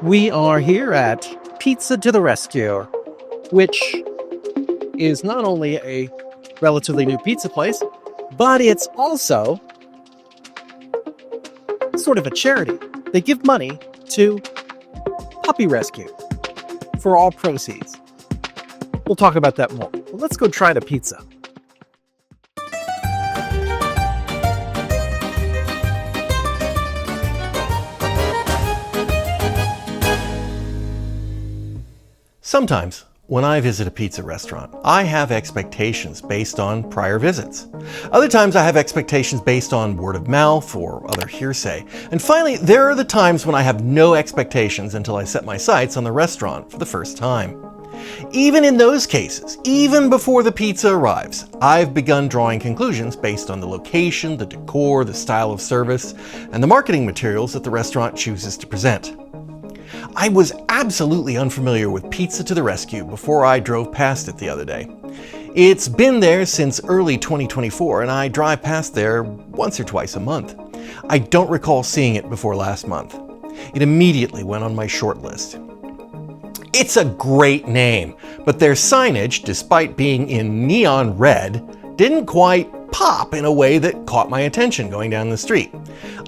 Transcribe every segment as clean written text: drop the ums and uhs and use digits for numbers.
We are here at Pizza to the Rescue, which is not only a relatively new pizza place, but it's also sort of a charity. They give money to puppy rescue for all proceeds. We'll talk about that more. Well, let's go try the pizza. Sometimes, when I visit a pizza restaurant, I have expectations based on prior visits. Other times I have expectations based on word of mouth or other hearsay. And finally, there are the times when I have no expectations until I set my sights on the restaurant for the first time. Even in those cases, even before the pizza arrives, I've begun drawing conclusions based on the location, the decor, the style of service, and the marketing materials that the restaurant chooses to present. I was absolutely unfamiliar with Pizza to the Rescue before I drove past it the other day. It's been there since early 2024, and I drive past there once or twice a month. I don't recall seeing it before last month. It immediately went on my short list. It's a great name, but their signage, despite being in neon red, didn't quite pop in a way that caught my attention going down the street.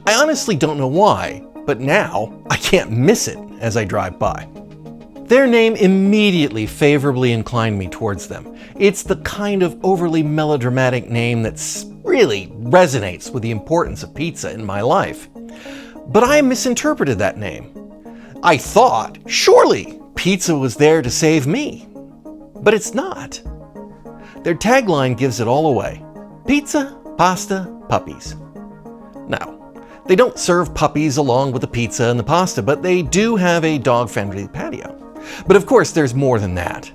I honestly don't know why, but now I can't miss it as I drive by. Their name immediately favorably inclined me towards them. It's the kind of overly melodramatic name that really resonates with the importance of pizza in my life. But I misinterpreted that name. I thought, surely, pizza was there to save me. But it's not. Their tagline gives it all away. Pizza, pasta, puppies. Now, they don't serve puppies along with the pizza and the pasta, but they do have a dog-friendly patio. But of course, there's more than that.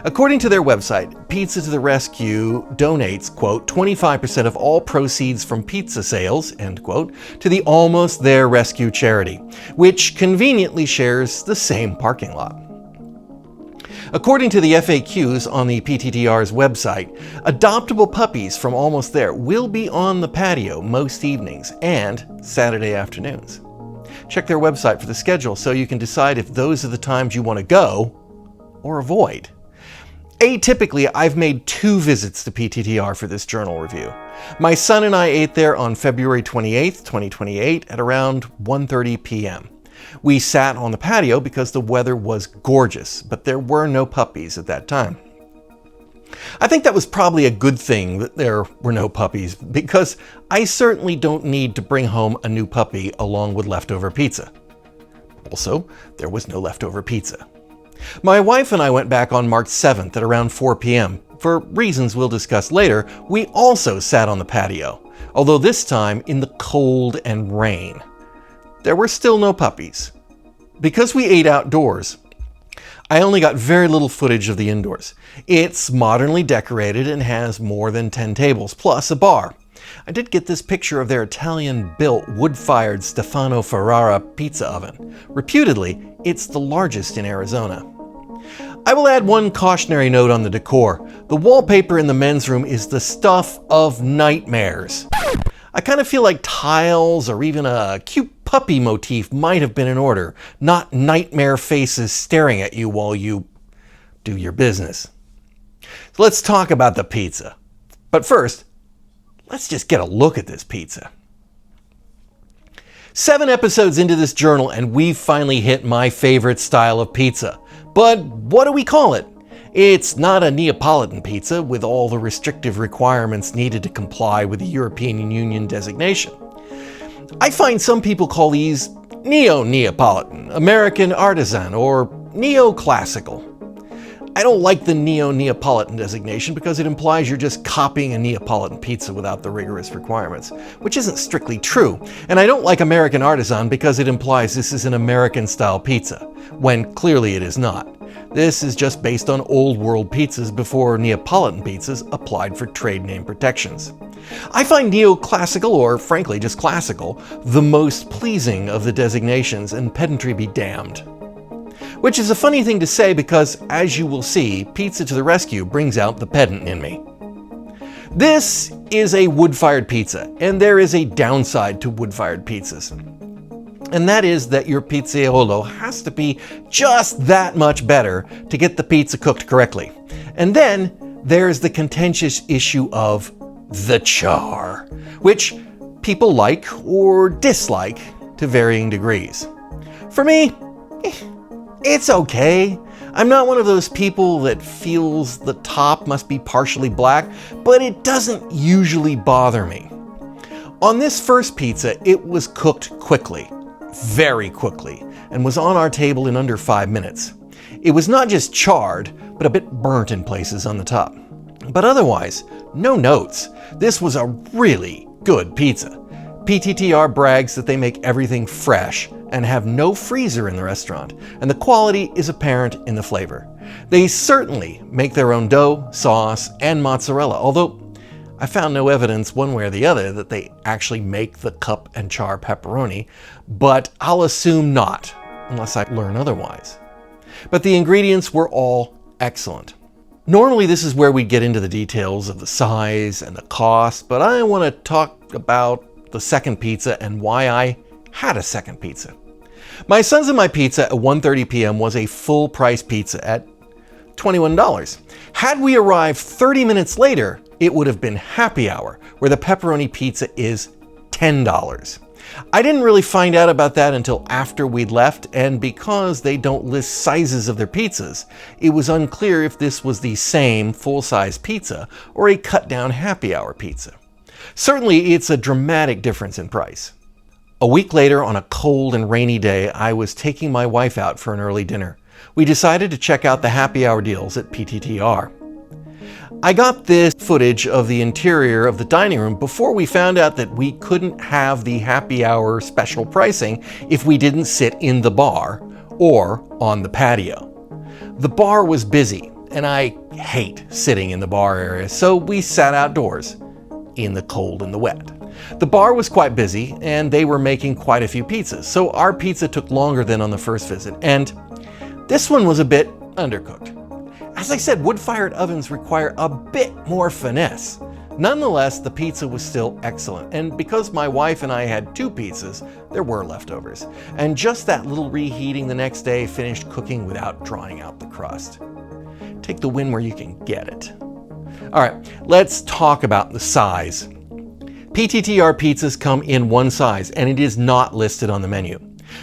According to their website, Pizza to the Rescue donates, quote, 25% of all proceeds from pizza sales, end quote, to the Almost There Rescue charity, which conveniently shares the same parking lot. According to the FAQs on the PTTR's website, adoptable puppies from Almost There will be on the patio most evenings and Saturday afternoons. Check their website for the schedule so you can decide if those are the times you want to go or avoid. Atypically, I've made 2 visits to PTTR for this journal review. My son and I ate there on February 28th, 2028 at around 1:30 p.m. We sat on the patio because the weather was gorgeous, but there were no puppies at that time. I think that was probably a good thing that there were no puppies, because I certainly don't need to bring home a new puppy along with leftover pizza. Also, there was no leftover pizza. My wife and I went back on March 7th at around 4 p.m. For reasons we'll discuss later, we also sat on the patio, although this time in the cold and rain. There were still no puppies. Because we ate outdoors, I only got very little footage of the indoors. It's modernly decorated and has more than 10 tables, plus a bar. I did get this picture of their Italian-built wood-fired Stefano Ferrara pizza oven. Reputedly, it's the largest in Arizona. I will add one cautionary note on the decor. The wallpaper in the men's room is the stuff of nightmares. I kind of feel like tiles or even a cute puppy motif might have been in order, not nightmare faces staring at you while you do your business. So let's talk about the pizza. But first, let's just get a look at this pizza. 7 episodes into this journal and we've finally hit my favorite style of pizza. But what do we call it? It's not a Neapolitan pizza with all the restrictive requirements needed to comply with the European Union designation. I find some people call these Neo-Neapolitan, American Artisan, or Neoclassical. I don't like the Neo-Neapolitan designation because it implies you're just copying a Neapolitan pizza without the rigorous requirements, which isn't strictly true. And I don't like American Artisan because it implies this is an American-style pizza, when clearly it is not. This is just based on old world pizzas before Neapolitan pizzas applied for trade name protections. I find neoclassical, or frankly just classical, the most pleasing of the designations, and pedantry be damned. Which is a funny thing to say because, as you will see, Pizza to the Rescue brings out the pedant in me. This is a wood-fired pizza, and there is a downside to wood-fired pizzas. And that is that your pizzaiolo has to be just that much better to get the pizza cooked correctly. And then there's the contentious issue of the char, which people like or dislike to varying degrees. For me, it's okay. I'm not one of those people that feels the top must be partially black, but it doesn't usually bother me. On this first pizza, it was cooked quickly, very quickly, and was on our table in under 5 minutes. It was not just charred, but a bit burnt in places on the top. But otherwise, no notes. This was a really good pizza. PTTR brags that they make everything fresh and have no freezer in the restaurant, and the quality is apparent in the flavor. They certainly make their own dough, sauce, and mozzarella, although I found no evidence one way or the other that they actually make the cup and char pepperoni, but I'll assume not, unless I learn otherwise. But the ingredients were all excellent. Normally this is where we get into the details of the size and the cost, but I want to talk about the second pizza and why I had a second pizza. My Sons and My Pizza at 1:30 p.m. was a full price pizza at $21. Had we arrived 30 minutes later, it would have been happy hour, where the pepperoni pizza is $10. I didn't really find out about that until after we'd left, and because they don't list sizes of their pizzas, it was unclear if this was the same full-size pizza or a cut-down happy hour pizza. Certainly, it's a dramatic difference in price. A week later, on a cold and rainy day, I was taking my wife out for an early dinner. We decided to check out the happy hour deals at PTTR. I got this footage of the interior of the dining room before we found out that we couldn't have the happy hour special pricing if we didn't sit in the bar or on the patio. The bar was busy, and I hate sitting in the bar area, so we sat outdoors in the cold and the wet. The bar was quite busy, and they were making quite a few pizzas, so our pizza took longer than on the first visit, and this one was a bit undercooked. As I said, wood-fired ovens require a bit more finesse. Nonetheless, the pizza was still excellent, and because my wife and I had 2 pizzas, there were leftovers, and just that little reheating the next day finished cooking without drying out the crust. Take the win where you can get it. All right, let's talk about the size. PTTR pizzas come in one size, and it is not listed on the menu.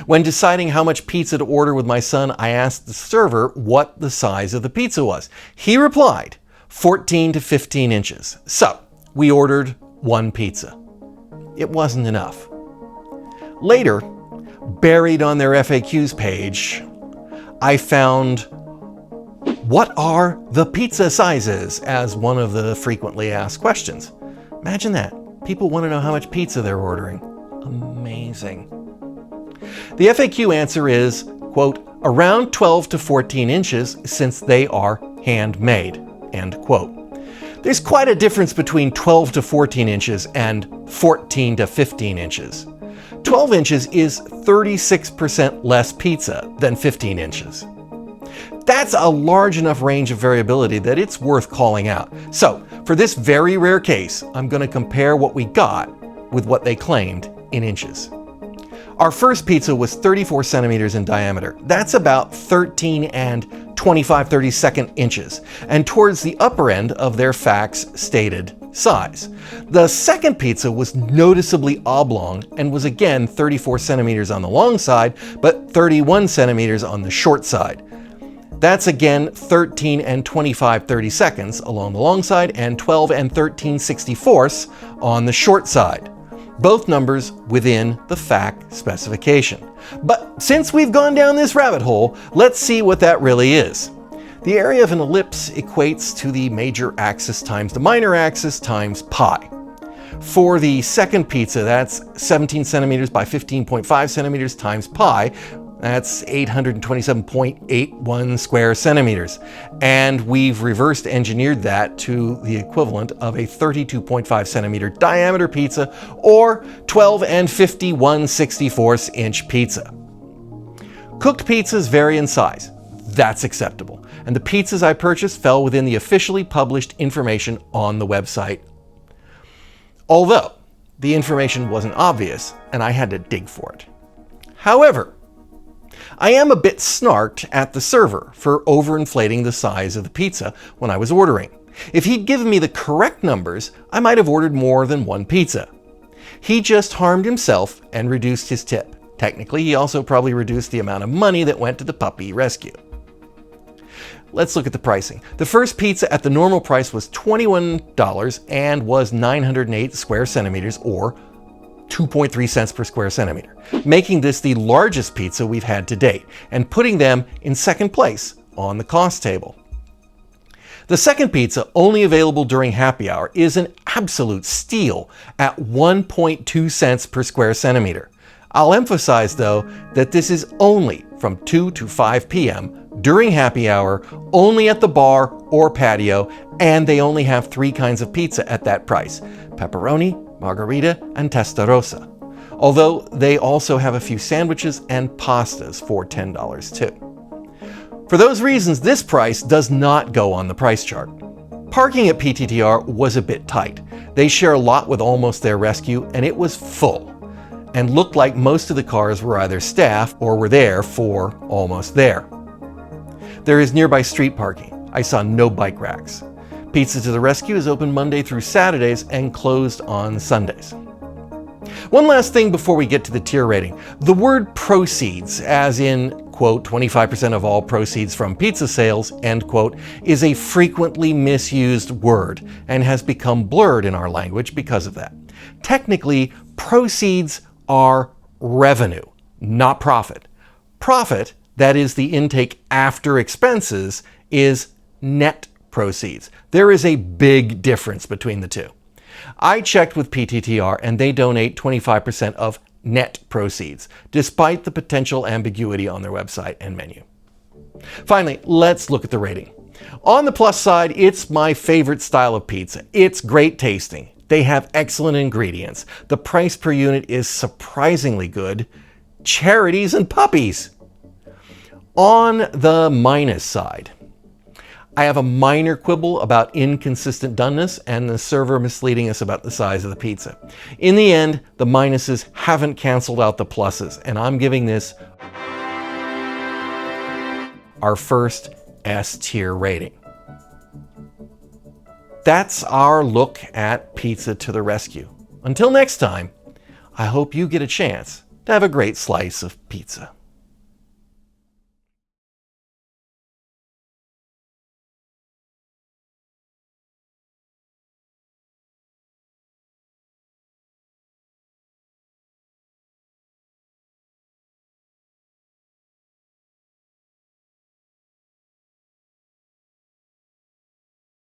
When deciding how much pizza to order with my son, I asked the server what the size of the pizza was. He replied, 14 to 15 inches. So we ordered 1 pizza. It wasn't enough. Later, buried on their FAQs page, I found, "What are the pizza sizes?" as one of the frequently asked questions. Imagine that. People want to know how much pizza they're ordering. Amazing. The FAQ answer is, quote, around 12 to 14 inches since they are handmade, end quote. There's quite a difference between 12 to 14 inches and 14 to 15 inches. 12 inches is 36% less pizza than 15 inches. That's a large enough range of variability that it's worth calling out. So, for this very rare case, I'm going to compare what we got with what they claimed in inches. Our first pizza was 34 centimeters in diameter. That's about 13 and 25/32 inches, and towards the upper end of their fax stated size. The second pizza was noticeably oblong and was again 34 centimeters on the long side, but 31 centimeters on the short side. That's again 13 and 25/32 along the long side and 12 and 13/64 on the short side. Both numbers within the FAQ specification. But since we've gone down this rabbit hole, let's see what that really is. The area of an ellipse equates to the major axis times the minor axis times pi. For the second pizza, that's 17 centimeters by 15.5 centimeters times pi. That's 827.81 square centimeters. And we've reversed engineered that to the equivalent of a 32.5 centimeter diameter pizza or 12 and 51/64 inch pizza. Cooked pizzas vary in size. That's acceptable. And the pizzas I purchased fell within the officially published information on the website. Although the information wasn't obvious and I had to dig for it. However, I am a bit snarked at the server for overinflating the size of the pizza when I was ordering. If he'd given me the correct numbers, I might have ordered more than one pizza. He just harmed himself and reduced his tip. Technically, he also probably reduced the amount of money that went to the puppy rescue. Let's look at the pricing. The first pizza at the normal price was $21 and was 908 square centimeters, or 2.3 cents per square centimeter, making this the largest pizza we've had to date and putting them in second place on the cost table. The second pizza, only available during happy hour, is an absolute steal at 1.2 cents per square centimeter. I'll emphasize, though, that this is only from 2 to 5 p.m. during happy hour, only at the bar or patio, and they only have 3 kinds of pizza at that price: pepperoni, margarita, and testarossa. Although they also have a few sandwiches and pastas for $10 too. For those reasons, this price does not go on the price chart. Parking at PTTR was a bit tight. They share a lot with Almost There Rescue, and it was full, and looked like most of the cars were either staff or were there for Almost There. There is nearby street parking. I saw no bike racks. Pizza to the Rescue is open Monday through Saturdays and closed on Sundays. One last thing before we get to the tier rating. The word proceeds, as in, quote, 25% of all proceeds from pizza sales, end quote, is a frequently misused word and has become blurred in our language because of that. Technically, proceeds are revenue, not profit. Profit, that is the intake after expenses, is net proceeds. There is a big difference between the two. I checked with PTTR and they donate 25% of net proceeds, despite the potential ambiguity on their website and menu. Finally, let's look at the rating. On the plus side, it's my favorite style of pizza. It's great tasting. They have excellent ingredients. The price per unit is surprisingly good. Charities and puppies. On the minus side, I have a minor quibble about inconsistent doneness and the server misleading us about the size of the pizza. In the end, the minuses haven't canceled out the pluses, and I'm giving this our first S-tier rating. That's our look at Pizza to the Rescue. Until next time, I hope you get a chance to have a great slice of pizza.